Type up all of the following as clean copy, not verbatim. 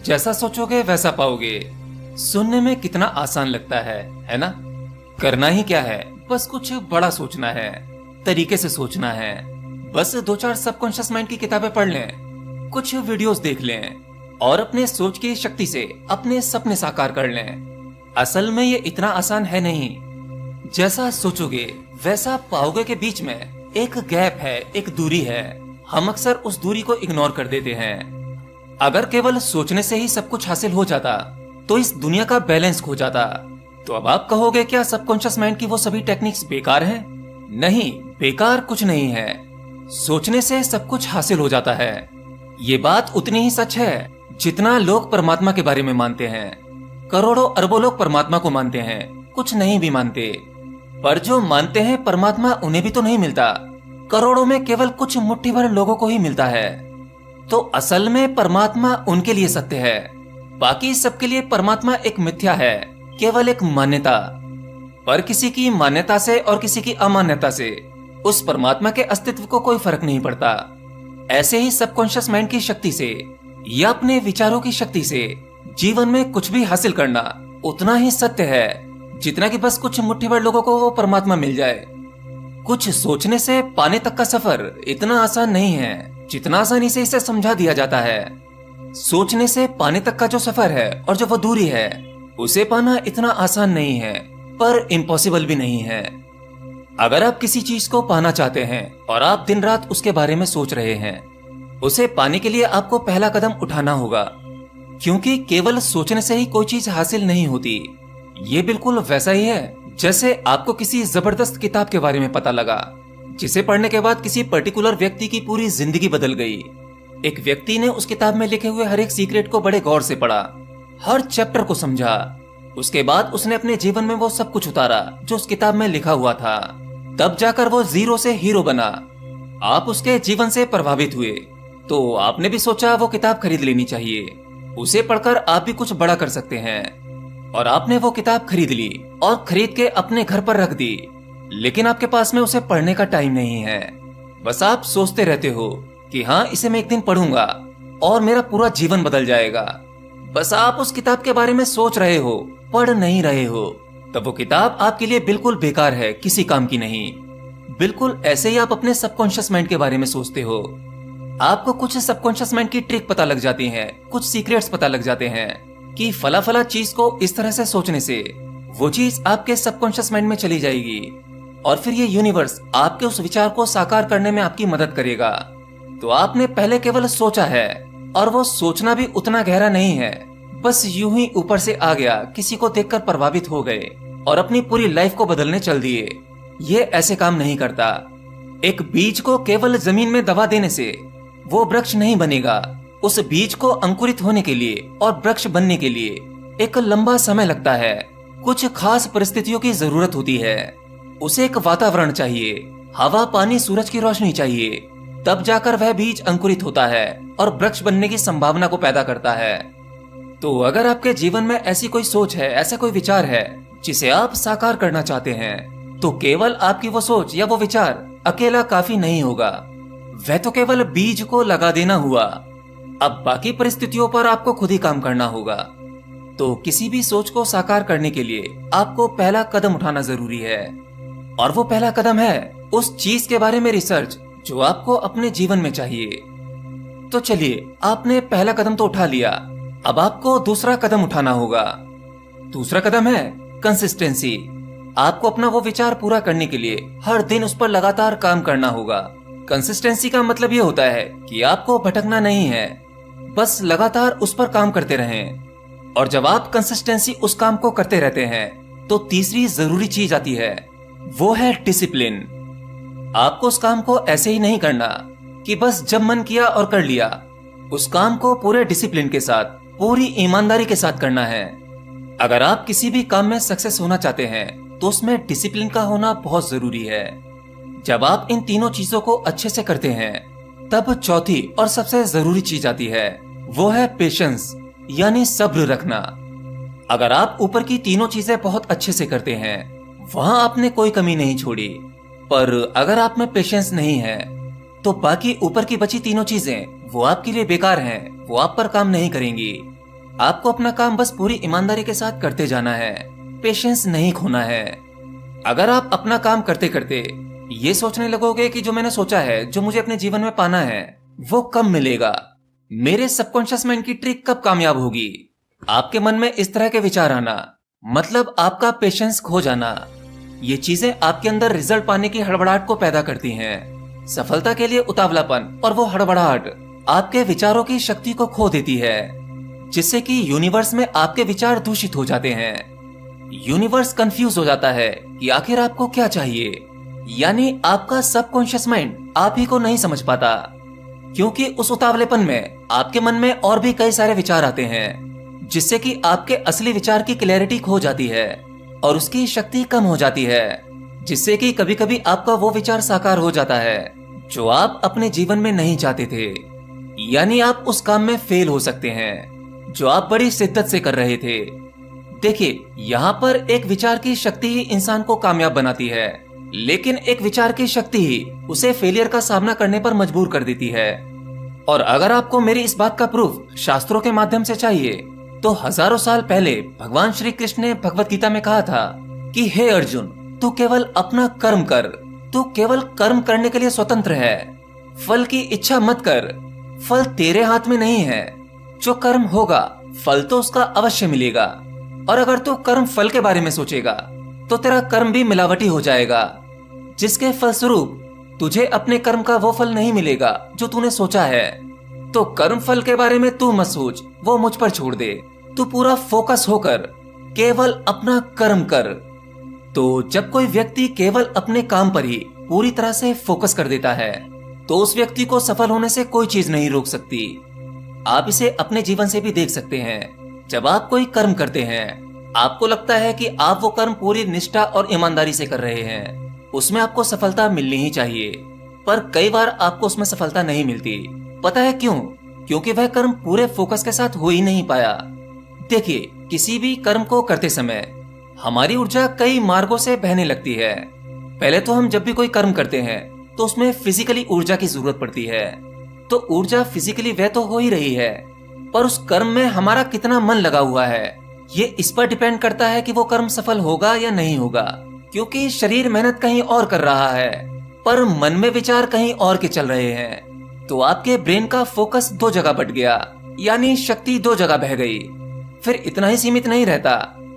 जैसा सोचोगे वैसा पाओगे। सुनने में कितना आसान लगता है ना? करना ही क्या है, बस कुछ बड़ा सोचना है, तरीके से सोचना है। बस 2-4 सबकॉन्शियस माइंड की किताबें पढ़ लें, कुछ वीडियोस देख लें और अपने सोच की शक्ति से अपने सपने साकार कर लें। असल में ये इतना आसान है नहीं। जैसा सोचोगे वैसा पाओगे के बीच में एक गैप है, एक दूरी है। हम अक्सर उस दूरी को इग्नोर कर देते हैं। अगर केवल सोचने से ही सब कुछ हासिल हो जाता तो इस दुनिया का बैलेंस खो जाता। तो अब आप कहोगे क्या सबकॉन्शियस माइंड की वो सभी टेक्निक्स बेकार हैं? नहीं, बेकार कुछ नहीं है। सोचने से सब कुछ हासिल हो जाता है। ये बात उतनी ही सच है जितना लोग परमात्मा के बारे में मानते हैं। करोड़ों अरबों लोग परमात्मा को मानते हैं, कुछ नहीं भी मानते। पर जो मानते हैं परमात्मा उन्हें भी तो नहीं मिलता। करोड़ों में केवल कुछ मुट्ठी भर लोगों को ही मिलता है। तो असल में परमात्मा उनके लिए सत्य है, बाकी सबके लिए परमात्मा एक मिथ्या है, केवल एक मान्यता। पर किसी की मान्यता से और किसी की अमान्यता से उस परमात्मा के अस्तित्व को कोई फर्क नहीं पड़ता। ऐसे ही सबकॉन्शियस माइंड की शक्ति से या अपने विचारों की शक्ति से जीवन में कुछ भी हासिल करना उतना ही सत्य है जितना कि बस कुछ मुट्ठी भर लोगों को वो परमात्मा मिल जाए। कुछ सोचने से पाने तक का सफर इतना आसान नहीं है जितना आसानी से इसे समझा दिया जाता है। सोचने से पाने तक का जो सफर है और जो वो दूरी है, उसे पाना इतना आसान नहीं है, पर इम्पॉसिबल भी नहीं है। अगर आप किसी चीज को पाना चाहते हैं और आप दिन रात उसके बारे में सोच रहे हैं, उसे पाने के लिए आपको पहला कदम उठाना होगा, क्योंकि केवल सोचने से ही कोई चीज हासिल नहीं होती। ये बिल्कुल वैसा ही है जैसे आपको किसी जबरदस्त किताब के बारे में पता लगा, जिसे पढ़ने के बाद किसी पर्टिकुलर व्यक्ति की पूरी जिंदगी बदल गई। एक व्यक्ति ने उस किताब में लिखे हुए हर एक सीक्रेट को बड़े गौर से पढ़ा, हर चैप्टर को समझा। उसके बाद उसने अपने जीवन में वो सब कुछ उतारा जो उस किताब में लिखा हुआ था। तब जाकर वो जीरो से हीरो बना। आप उसके जीवन से प्रभावित हुए तो आपने भी सोचा वो किताब खरीद लेनी चाहिए, उसे पढ़कर आप भी कुछ बड़ा कर सकते हैं। और आपने वो किताब खरीद ली और खरीद के अपने घर पर रख दी। लेकिन आपके पास में उसे पढ़ने का टाइम नहीं है। बस आप सोचते रहते हो कि हाँ, इसे मैं एक दिन पढ़ूंगा और मेरा पूरा जीवन बदल जाएगा। बस आप उस किताब के बारे में सोच रहे हो, पढ़ नहीं रहे हो। तब वो किताब आपके लिए बिल्कुल बेकार है, किसी काम की नहीं। बिल्कुल ऐसे ही आप अपने सबकॉन्शियस माइंड के बारे में सोचते हो। आपको कुछ सबकॉन्शियस माइंड की ट्रिक पता लग जाती है, कुछ सीक्रेट्स पता लग जाते हैं कि फला फला चीज को इस तरह से सोचने से वो चीज आपके सबकॉन्शियस माइंड में चली जाएगी और फिर ये यूनिवर्स आपके उस विचार को साकार करने में आपकी मदद करेगा। तो आपने पहले केवल सोचा है और वो सोचना भी उतना गहरा नहीं है, बस यूं ही ऊपर से आ गया, किसी को देखकर प्रभावित हो गए और अपनी पूरी लाइफ को बदलने चल दिए। ये ऐसे काम नहीं करता। एक बीज को केवल जमीन में दबा देने से वो वृक्ष नहीं बनेगा। उस बीज को अंकुरित होने के लिए और वृक्ष बनने के लिए एक लंबा समय लगता है। कुछ खास परिस्थितियों की जरूरत होती है। उसे एक वातावरण चाहिए, हवा, पानी, सूरज की रोशनी चाहिए, तब जाकर वह बीज अंकुरित होता है और वृक्ष बनने की संभावना को पैदा करता है। तो अगर आपके जीवन में ऐसी कोई सोच है, ऐसा कोई विचार है जिसे आप साकार करना चाहते हैं, तो केवल आपकी वो सोच या वो विचार अकेला काफी नहीं होगा। वह तो केवल बीज को लगा देना हुआ। अब बाकी परिस्थितियों पर आपको खुद ही काम करना होगा। तो किसी भी सोच को साकार करने के लिए आपको पहला कदम उठाना जरूरी है, और वो पहला कदम है उस चीज के बारे में रिसर्च जो आपको अपने जीवन में चाहिए। तो चलिए, आपने पहला कदम तो उठा लिया, अब आपको दूसरा कदम उठाना होगा। दूसरा कदम है कंसिस्टेंसी। आपको अपना वो विचार पूरा करने के लिए हर दिन उस पर लगातार काम करना होगा। कंसिस्टेंसी का मतलब ये होता है कि आपको भटकना नहीं है, बस लगातार उस पर काम करते रहें। और जब आप कंसिस्टेंसी उस काम को करते रहते हैं तो तीसरी जरूरी चीज आती है, वो है डिसिप्लिन। आपको उस काम को ऐसे ही नहीं करना कि बस जब मन किया और कर लिया। उस काम को पूरे डिसिप्लिन के साथ, पूरी ईमानदारी के साथ करना है। अगर आप किसी भी काम में सक्सेस होना चाहते हैं तो उसमें डिसिप्लिन का होना बहुत जरूरी है। जब आप इन तीनों चीजों को अच्छे से करते हैं तब चौथी और सबसे जरूरी चीज आती है, वो है पेशेंस, यानी सब्र रखना। अगर आप ऊपर की तीनों चीजें बहुत अच्छे से करते हैं, वहां आपने कोई कमी नहीं छोड़ी, पर अगर आप में पेशेंस नहीं है तो बाकी ऊपर की बची तीनों चीजें वो आपके लिए बेकार हैं, वो आप पर काम नहीं करेंगी। आपको अपना काम बस पूरी ईमानदारी के साथ करते जाना है, पेशेंस नहीं खोना है। अगर आप अपना काम करते करते ये सोचने लगोगे कि जो मैंने सोचा है, जो मुझे अपने जीवन में पाना है, वो कब मिलेगा, मेरे सबकॉन्शियस माइंड की ट्रिक कब कामयाब होगी, आपके मन में इस तरह के विचार आना मतलब आपका पेशेंस खो जाना, ये चीजें आपके अंदर रिजल्ट पाने की हड़बड़ाहट को पैदा करती हैं। सफलता के लिए उतावलापन और वो हड़बड़ाहट आपके विचारों की शक्ति को खो देती है, जिससे कि यूनिवर्स में आपके विचार दूषित हो जाते हैं। यूनिवर्स कंफ्यूज हो जाता है कि आखिर आपको क्या चाहिए, यानी आपका सबकॉन्शियस माइंड आप ही को नहीं समझ पाता, क्योंकि उस उतावलेपन में आपके मन में और भी कई सारे विचार आते हैं, जिससे कि आपके असली विचार की क्लैरिटी खो जाती है और उसकी शक्ति कम हो जाती है, जिससे कि कभी कभी आपका वो विचार साकार हो जाता है जो आप अपने जीवन में नहीं चाहते थे। यानी आप उस काम में फेल हो सकते हैं जो आप बड़ी शिद्दत से कर रहे थे। देखिए, यहाँ पर एक विचार की शक्ति ही इंसान को कामयाब बनाती है, लेकिन एक विचार की शक्ति ही उसे फेलियर का सामना करने पर मजबूर कर देती है। और अगर आपको मेरी इस बात का प्रूफ शास्त्रों के माध्यम से चाहिए, तो हजारों साल पहले भगवान श्री कृष्ण ने भगवत गीता में कहा था कि हे अर्जुन, तू केवल अपना कर्म कर, तू केवल कर्म करने के लिए स्वतंत्र है, फल की इच्छा मत कर, फल तेरे हाथ में नहीं है। जो कर्म होगा फल तो उसका अवश्य मिलेगा, और अगर तू कर्म फल के बारे में सोचेगा तो तेरा कर्म भी मिलावटी हो जाएगा, जिसके फलस्वरूप तुझे अपने कर्म का वो फल नहीं मिलेगा जो तूने सोचा है। तो कर्म फल के बारे में तू मत सोच, वो मुझ पर छोड़ दे, तू पूरा फोकस होकर केवल अपना कर्म कर। तो जब कोई व्यक्ति केवल अपने काम पर ही पूरी तरह से फोकस कर देता है, तो उस व्यक्ति को सफल होने से कोई चीज नहीं रोक सकती। आप इसे अपने जीवन से भी देख सकते हैं। जब आप कोई कर्म करते हैं, आपको लगता है कि आप वो कर्म पूरी निष्ठा और ईमानदारी से कर रहे हैं, उसमें आपको सफलता मिलनी ही चाहिए, पर कई बार आपको उसमें सफलता नहीं मिलती। पता है क्यों? क्योंकि वह कर्म पूरे फोकस के साथ हो ही नहीं पाया। देखिए, किसी भी कर्म को करते समय हमारी ऊर्जा कई मार्गों से बहने लगती है। पहले तो हम जब भी कोई कर्म करते हैं तो उसमें फिजिकली ऊर्जा की जरूरत पड़ती है। तो ऊर्जा फिजिकली वह तो हो ही रही है, पर उस कर्म में हमारा कितना मन लगा हुआ है, ये इस पर डिपेंड करता है कि वो कर्म सफल होगा या नहीं होगा। क्योंकि शरीर मेहनत कहीं और कर रहा है, पर मन में विचार कहीं और के चल रहे हैं। तो आपके ब्रेन का फोकस दो जगह बट गया, यानी शक्ति दो जगह बह गई। फिर इतना ही सीमित नहीं रहता,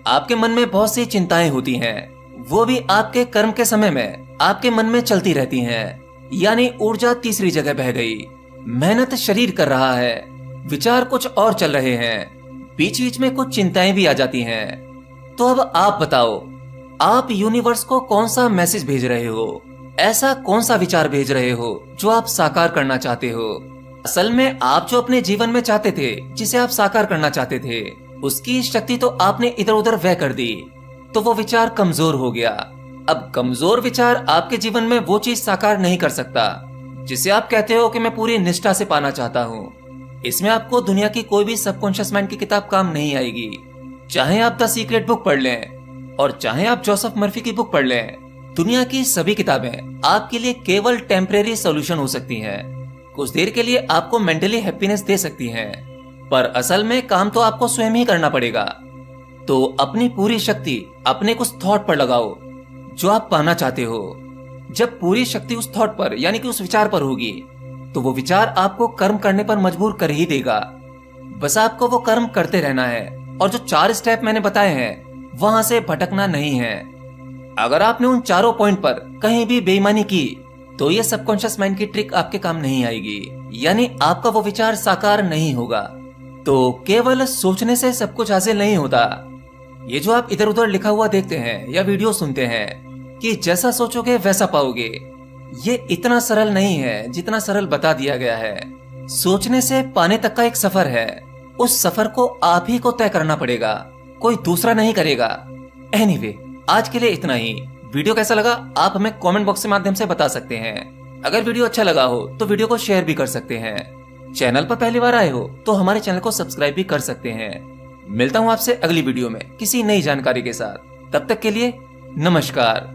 आपके मन में बहुत सी चिंताएं होती हैं, वो भी आपके कर्म के समय में आपके मन में चलती रहती हैं। यानी ऊर्जा तीसरी जगह बह गई। मेहनत शरीर कर रहा है, विचार कुछ और चल रहे हैं, बीच बीच में कुछ चिंताएं भी आ जाती हैं। तो अब आप बताओ, आप यूनिवर्स को कौन सा मैसेज भेज रहे हो? ऐसा कौन सा विचार भेज रहे हो जो आप साकार करना चाहते हो? असल में आप जो अपने जीवन में चाहते थे, जिसे आप साकार करना चाहते थे, उसकी शक्ति तो आपने इधर उधर व्यय कर दी, तो वो विचार कमजोर हो गया। अब कमजोर विचार आपके जीवन में वो चीज साकार नहीं कर सकता जिसे आप कहते हो कि मैं पूरी निष्ठा से पाना चाहता हूँ। इसमें आपको दुनिया की कोई भी सबकॉन्शियस माइंड की किताब काम नहीं आएगी। चाहे आप द सीक्रेट बुक पढ़ लें और चाहे आप जोसेफ मर्फी की बुक पढ़ लें, दुनिया की सभी किताबें आपके लिए केवल टेम्परेरी सॉल्यूशन हो सकती हैं। कुछ देर के लिए आपको मेंटली हैप्पीनेस दे सकती हैं, पर असल में काम तो आपको स्वयं ही करना पड़ेगा। तो अपनी पूरी शक्ति अपने कुछ थॉट पर लगाओ जो आप पाना चाहते हो। जब पूरी शक्ति उस थॉट पर यानी कि उस विचार पर होगी, तो वो विचार आपको कर्म करने पर मजबूर कर ही देगा। बस आपको वो कर्म करते रहना है, और जो 4 स्टेप मैंने बताए हैं वहां से भटकना नहीं है। अगर आपने उन चारों पॉइंट पर कहीं भी बेईमानी की, तो ये सबकॉन्शियस माइंड की ट्रिक आपके काम नहीं आएगी, यानी आपका वो विचार साकार नहीं होगा। तो केवल सोचने से सब कुछ हासिल नहीं होता। ये जो आप इधर उधर लिखा हुआ देखते हैं या वीडियो सुनते हैं कि जैसा सोचोगे वैसा पाओगे, ये इतना सरल नहीं है जितना सरल बता दिया गया है। सोचने से पाने तक का एक सफर है, उस सफर को आप ही को तय करना पड़ेगा, कोई दूसरा नहीं करेगा। एनीवे, आज के लिए इतना ही। वीडियो कैसा लगा आप हमें कमेंट बॉक्स के माध्यम से बता सकते हैं। अगर वीडियो अच्छा लगा हो तो वीडियो को शेयर भी कर सकते हैं। चैनल पर पहली बार आए हो तो हमारे चैनल को सब्सक्राइब भी कर सकते हैं। मिलता हूँ आपसे अगली वीडियो में किसी नई जानकारी के साथ। तब तक के लिए नमस्कार।